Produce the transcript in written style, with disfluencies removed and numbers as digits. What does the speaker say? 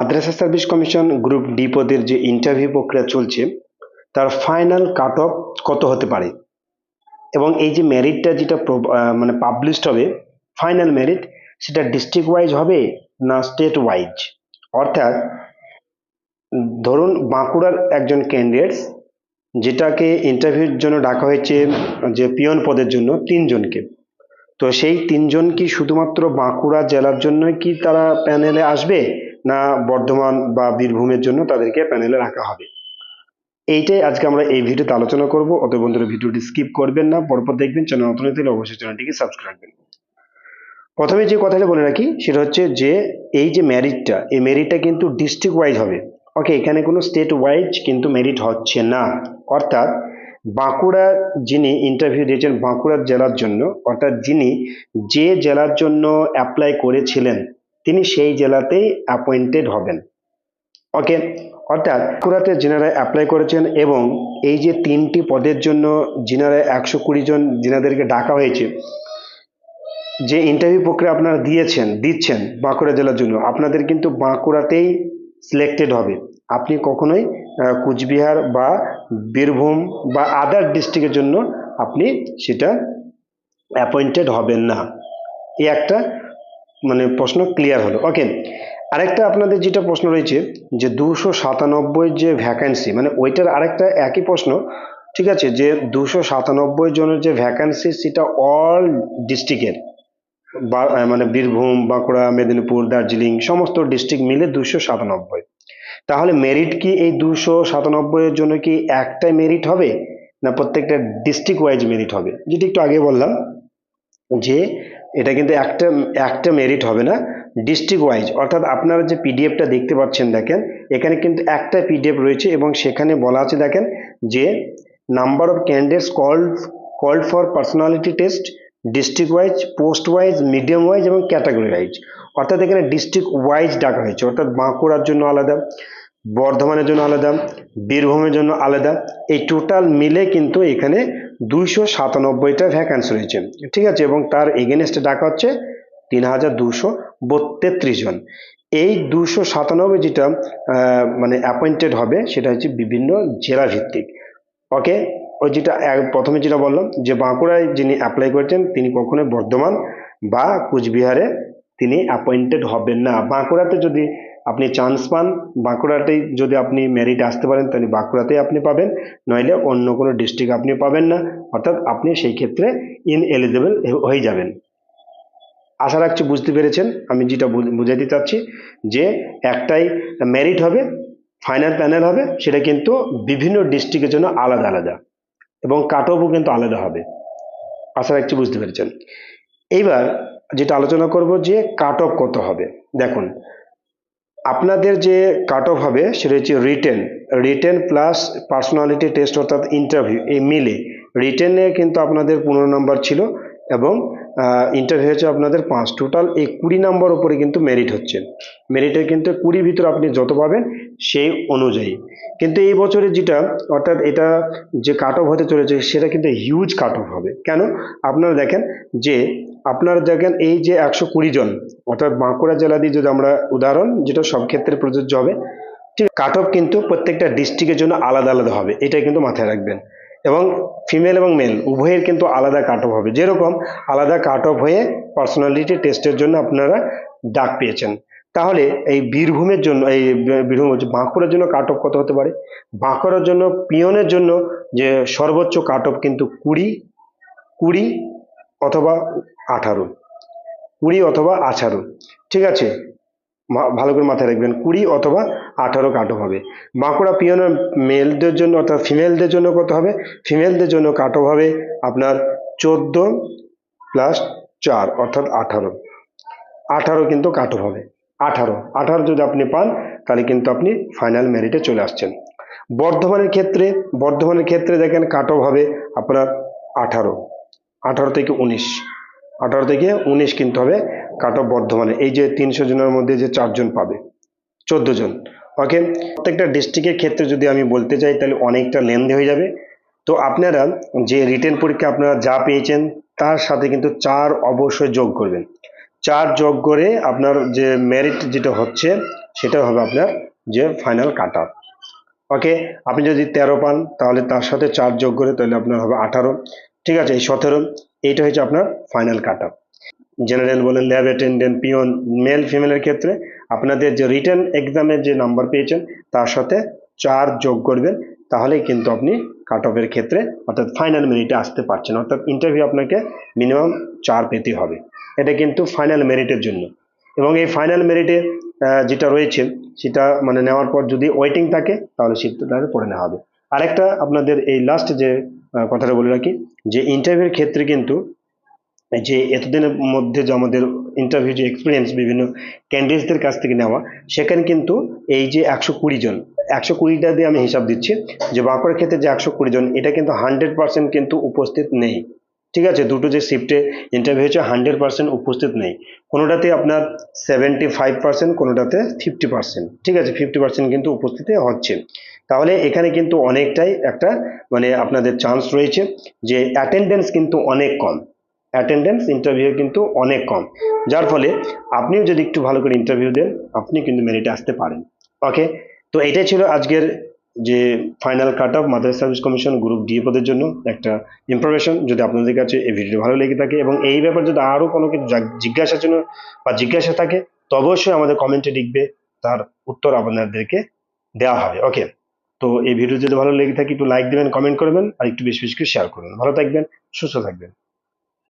মাদ্রাসা service commission group D পদের যে interview প্রক্রিয়া চলছে তার ফাইনাল কাট অফ কত হতে পারে এবং এই যে মেরিটটা যেটা মানে পাবলিশড হবে ফাইনাল মেরিট সেটা ডিস্ট্রিক্ট ওয়াইজ হবে না স্টেট ওয়াইজ। অর্থাৎ ধরুন বাঁকুড়ার একজন ক্যান্ডিডেট যেটাকে ইন্টারভিউর জন্য ডাকা হয়েছে যে পিয়ন পদের জন্য 3 জনকে, তো সেই 3 জন কি শুধুমাত্র বাঁকুড়া জেলার জন্য কি তারা প্যানেলে আসবে না বর্ধমান বা বীরভূমের জন্য তাদেরকে প্যানেলে রাখা হবে, এইটাই আজকে আমরা এই ভিডিওতে আলোচনা করব। অত বন্ধুরা ভিডিওটি স্কিপ করবেন না, পরপর দেখবেন। চ্যানেল নতুন হলে অবশ্যই চ্যানেলটিকে সাবস্ক্রাইব রাখবেন। প্রথমে যে কথাটা বলে রাখি সেটা হচ্ছে যে এই যে মেরিটটা, এই মেরিটটা কিন্তু ডিস্ট্রিক্ট ওয়াইজ হবে। ওকে, এখানে কোনো স্টেট ওয়াইজ কিন্তু মেরিট হচ্ছে না। অর্থাৎ বাঁকুড়া যিনি ইন্টারভিউ দিয়েছেন বাঁকুড়া জেলার জন্য, অর্থাৎ যিনি যে জেলার জন্য অ্যাপ্লাই করেছিলেন তিনি সেই জেলাতেই অ্যাপয়েন্টেড হবেন। ওকে, অর্থাৎ বাঁকুড়াতে যিনারা অ্যাপ্লাই করেছেন এবং এই যে 3টি পদের জন্য যিনারা 120 জন যিনাদেরকে ডাকা হয়েছে, যে ইন্টারভিউ প্রক্রিয়া আপনারা দিচ্ছেন বাঁকুড়া জেলার জন্য, আপনাদের কিন্তু বাঁকুড়াতেই সিলেক্টেড হবে। আপনি কখনোই কুচবিহার বা বীরভূম বা আদার ডিস্ট্রিক্টের জন্য আপনি সেটা অ্যাপয়েন্টেড হবেন না। এই একটা মানে প্রশ্ন ক্লিয়ার হলো। ওকে, আরেকটা আপনাদের যেটা প্রশ্ন রয়েছে যে 297 যে ভ্যাকান্সি, মানে ওইটার আরেকটা একই প্রশ্ন, ঠিক আছে, যে 297 জনের যে ভ্যাকান্সি সেটা অল ডিস্ট্রিক্টের মানে বীরভূম, বাঁকুড়া, মেদিনীপুর, দার্জিলিং সমস্ত ডিস্ট্রিক্ট মিলে 297। তাহলে মেরিট কি এই 297 এর জন্য কি একটাই মেরিট হবে না প্রত্যেকটা ডিস্ট্রিক্ট ওয়াইজ মেরিট হবে? যেটা একটু আগে বললাম যে এটা কিন্তু একটা মেরিট হবে না, ডিস্ট্রিক্ট ওয়াইজ। অর্থাৎ আপনারা যে পিডিএফটা দেখতে পাচ্ছেন দেখেন, এখানে কিন্তু একটা পিডিএফ রয়েছে এবং সেখানে বলা আছে দেখেন যে number of candidates called for personality test district wise, post wise, medium wise এবং ক্যাটাগরি ওয়াইজ। অর্থাৎ এখানে ডিস্ট্রিক্ট ওয়াইজ ডাকা হয়েছে, অর্থাৎ বাঁকুড়ার জন্য আলাদা, বর্ধমানের জন্য আলাদা, বীরভূমের জন্য আলাদা। এই টোটাল মিলে কিন্তু এখানে 297টা ভ্যাকান্সি রয়েছে, ঠিক আছে, এবং তার এগেনস্টে ডাকা হচ্ছে 3233 জন। এই 297 যেটা মানে অ্যাপয়েন্টেড হবে সেটা হচ্ছে বিভিন্ন জেলা ভিত্তিক। ওকে, ওই যেটা প্রথমে যেটা বললাম যে বাঁকুড়ায় যিনি অ্যাপ্লাই করেছেন তিনি কখনোই বর্ধমান বা কুচবিহারে তিনি অ্যাপয়েন্টেড হবেন না। বাঁকুড়াতে যদি আপনি চান্স পান, বাঁকুড়াতেই যদি আপনি মেরিট আসতে পারেন তাহলে বাঁকুড়াতেই আপনি পাবেন, নইলে অন্য কোনো ডিস্ট্রিক্ট আপনি পাবেন না। অর্থাৎ আপনি সেই ক্ষেত্রে ইনএলিজিবল হয়ে যাবেন। আশা রাখছি বুঝতে পেরেছেন আমি যেটা বুঝাইতে চাচ্ছি, যে একটাই মেরিট হবে, ফাইনাল প্যানেল হবে, সেটা কিন্তু বিভিন্ন ডিস্ট্রিক্টের জন্য আলাদা আলাদা এবং কাট অফও কিন্তু আলাদা হবে। আশা রাখছি বুঝতে পেরেছেন। এইবার যেটা আলোচনা করব যে কাট অফ কত হবে। দেখুন, আপনাদের যে কাট অফ হবে সেটা হচ্ছে রিটেন প্লাস পার্সোনালিটি টেস্ট অর্থাৎ ইন্টারভিউ, এই মিলে রিটেনে কিন্তু আপনাদের 15 নম্বর ছিল এবং ইন্টারভিউ হচ্ছে আপনাদের 5, টোটাল এই 20 নম্বর উপরে কিন্তু মেরিট হচ্ছে। মেরিটে কিন্তু 20 ভিতরে আপনি যত পাবেন সেই অনুযায়ী। কিন্তু এই বছরে যেটা অর্থাৎ এটা যে কাট অফ হতে চলেছে সেটা কিন্তু হিউজ কাট অফ হবে। কেন? আপনারা দেখেন যে আপনারা দেখেন এই যে 120 জন, অর্থাৎ বাঁকুড়া জেলা দিয়ে যদি আমরা উদাহরণ, যেটা সব ক্ষেত্রে প্রযোজ্য হবে, ঠিক কাট অফ কিন্তু প্রত্যেকটা ডিস্ট্রিক্টের জন্য আলাদা আলাদা হবে, এটাই কিন্তু মাথায় রাখবেন। এবং ফিমেল এবং মেল উভয়ের কিন্তু আলাদা কাট অফ হবে। যেরকম আলাদা কাট অফ হয়ে পার্সোনালিটি টেস্টের জন্য আপনারা ডাক পেয়েছেন, তাহলে এই বীরভূমের জন্য বীরভূম বাঁকুড়ার জন্য কাট অফ কত হতে পারে? বাঁকুড়ার জন্য পিয়নের জন্য যে সর্বোচ্চ কাট অফ কিন্তু 20 অথবা 18, 20 অথবা 18, ঠিক আছে, ভালো করে মাথায় রাখবেন, 20 অথবা 18 কাট অফ হবে। বাঁকুড়া পিয়নের মেলদের জন্য অর্থাৎ ফিমেলদের জন্য কত হবে? ফিমেলদের জন্য কাট অফ হবে আপনার 14 + 4 অর্থাৎ 18 কিন্তু কাট অফ হবে। 18 যদি আপনি পান তাহলে কিন্তু আপনি ফাইনাল মেরিটে চলে আসছেন। বর্ধমানের ক্ষেত্রে দেখেন কাট অফ হবে আপনার 18 থেকে 19 কিন্তু হবে কাট অফ বর্ধমানে। এই যে 300 জনের মধ্যে যে 4 জন পাবে, 14 জন। ওকে, প্রত্যেকটা ডিস্ট্রিক্টের ক্ষেত্রে যদি আমি বলতে চাই তাহলে অনেকটা লেন্থি হয়ে যাবে। তো আপনারা যে রিটেন পরীক্ষা আপনারা যা পেয়েছেন তার সাথে কিন্তু 4 অবশ্যই যোগ করবেন। 4 যোগ করে আপনার যে মেরিট যেটা হচ্ছে সেটা হবে আপনার যে ফাইনাল কাট অফ। ওকে, আপনি যদি 13 পান তাহলে তার সাথে 4 যোগ করে তাহলে আপনার হবে 18, ঠিক আছে, এই 17, এইটা হচ্ছে আপনার ফাইনাল কাট অফ। জেনারেল বলেন, ল্যাব অ্যাটেন্ডেন্ট, পিয়ন, মেল ফিমেলের ক্ষেত্রে আপনাদের যে রিটেন এক্সামের যে নাম্বার পেয়েছেন তার সাথে 4 যোগ করবেন, তাহলেই কিন্তু আপনি কাট অফের ক্ষেত্রে অর্থাৎ ফাইনাল মেরিটে আসতে পারছেন, অর্থাৎ ইন্টারভিউ আপনাকে মিনিমাম 4 পেতে হবে। এটা কিন্তু ফাইনাল মেরিটের জন্য। এবং এই ফাইনাল মেরিটে যেটা রয়েছে সেটা মানে নেওয়ার পর যদি ওয়েটিং থাকে তাহলে সেটা পড়ে নেওয়া হবে। আরেকটা আপনাদের এই লাস্ট যে কথাটা বলে রাখি, যে ইন্টারভিউর ক্ষেত্রে কিন্তু যে এতদিনের মধ্যে যে আমাদের ইন্টারভিউ যে এক্সপিরিয়েন্স বিভিন্ন ক্যান্ডিডেটসদের কাছ থেকে নেওয়া, সেখানে কিন্তু এই যে 120 জন, 120টা দিয়ে আমি হিসাব দিচ্ছি যে বাঁকুড়ার ক্ষেত্রে যে 120 জন, এটা কিন্তু 100% কিন্তু উপস্থিত নেই, ঠিক আছে। দুটো যে শিফটে ইন্টারভিউ হয়েছে 100% উপস্থিত নেই, কোনোটাতে আপনার 75%, কোনোটাতে 50%, ঠিক আছে, 50% কিন্তু উপস্থিতি হচ্ছে। তাহলে এখানে কিন্তু অনেকটাই একটা মানে আপনাদের চান্স রয়েছে যে অ্যাটেন্ডেন্স কিন্তু অনেক কম, অ্যাটেন্ডেন্স ইন্টারভিউ কিন্তু অনেক কম, যার ফলে আপনিও যদি একটু ভালো করে ইন্টারভিউ দেন আপনি কিন্তু মেরিটে আসতে পারেন। ওকে, তো এটাই ছিল আজকের যে ফাইনাল কাট অফ মাদ্রাসা সার্ভিস কমিশন গ্রুপ ডি পদের জন্য একটা ইনফরমেশন। যদি আপনাদের কাছে এই ভিডিওটি ভালো লেগে থাকে এবং এই ব্যাপারে যদি আরো কোনো কিছু জিজ্ঞাসার জন্য বা জিজ্ঞাসা থাকে তো অবশ্যই আমাদের কমেন্টে লিখবে, তার উত্তর আপনাদেরকে দেওয়া হবে। ওকে, তো এই ভিডিও যদি ভালো লেগে থাকে একটু লাইক দিবেন, কমেন্ট করবেন আর একটু বেশি বেশি করে শেয়ার করবেন। ভালো থাকবেন, সুস্থ থাকবেন।